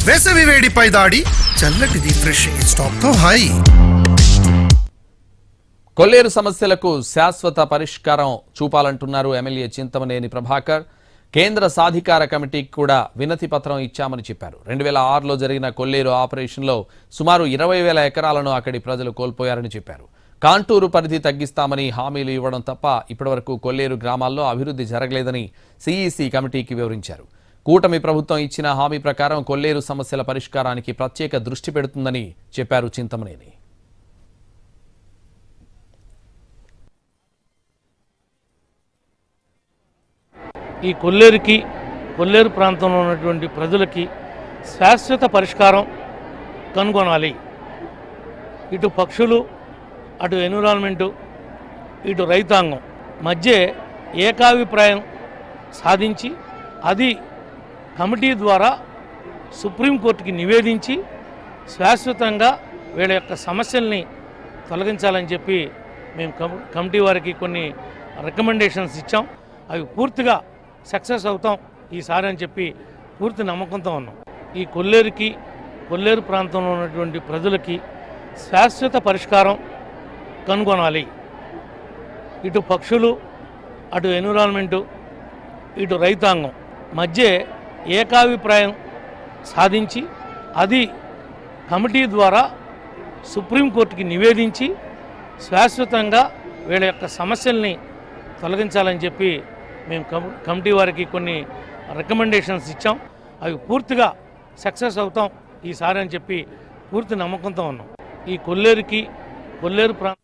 వేసవి వేడిపై దాడి చల్లటిది refreshing stock తో హై. కొల్లేరు సమస్యలకు శాశ్వత పరిష్కారం చూపాలంటున్నారు ఎమ్మెల్యే చింతమనేని ప్రభాకర్. కేంద్ర సాధికార కమిటీకి కూడా వినతి పత్రం ఇచ్చామని చెప్పారు. 2006లో జరిగిన కొల్లేరు ఆపరేషన్లో సుమారు 20,000 ఎకరాలను అక్కడి ప్రజలు కోల్పోయారని చెప్పారు. కాంటూరు పరిధి తగ్గిస్తామని హామీలు ఇవ్వడం తప్ప ఇప్పటివరకు కొల్లేరు గ్రామాల్లో అభివృద్ధి జరగలేదని సిఈసి కమిటీకి వివరించారు. కూటమి ప్రభుత్వం ఇచ్చిన హామీ ప్రకారం కొల్లేరు సమస్యల పరిష్కారానికి ప్రత్యేక దృష్టి పెడుతుందని చెప్పారు చింతమనేని. ఈ కొల్లేరు ప్రాంతంలో ఉన్నటువంటి ప్రజలకి శాశ్వత పరిష్కారం కనుగొనాలి. ఇటు పక్షులు, అటు ఎన్విరాన్మెంటు, ఇటు రైతాంగం మధ్య ఏకాభిప్రాయం సాధించి అది కమిటీ ద్వారా సుప్రీంకోర్టుకి నివేదించి శాశ్వతంగా వీళ్ళ యొక్క సమస్యల్ని తొలగించాలని చెప్పి మేము కమిటీ వారికి కొన్ని రికమెండేషన్స్ ఇచ్చాం. అవి పూర్తిగా సక్సెస్ అవుతాం ఈసారి అని చెప్పి పూర్తి నమ్మకంతో ఉన్నాం. ఈ కొల్లేరు ప్రాంతంలో ఉన్నటువంటి ప్రజలకి శాశ్వత పరిష్కారం కనుగొనాలి. ఇటు పక్షులు, అటు ఎన్విరాన్మెంటు, ఇటు రైతాంగం మధ్య ఏకాభిప్రాయం సాధించి అది కమిటీ ద్వారా సుప్రీంకోర్టుకి నివేదించి శాశ్వతంగా వీళ్ళ యొక్క సమస్యల్ని తొలగించాలని చెప్పి మేము కమిటీ వారికి కొన్ని రికమెండేషన్స్ ఇచ్చాం. అవి పూర్తిగా సక్సెస్ అవుతాం ఈసారి అని చెప్పి పూర్తి నమ్మకంతో ఉన్నాం. ఈ కొల్లేరు ప్రాంతం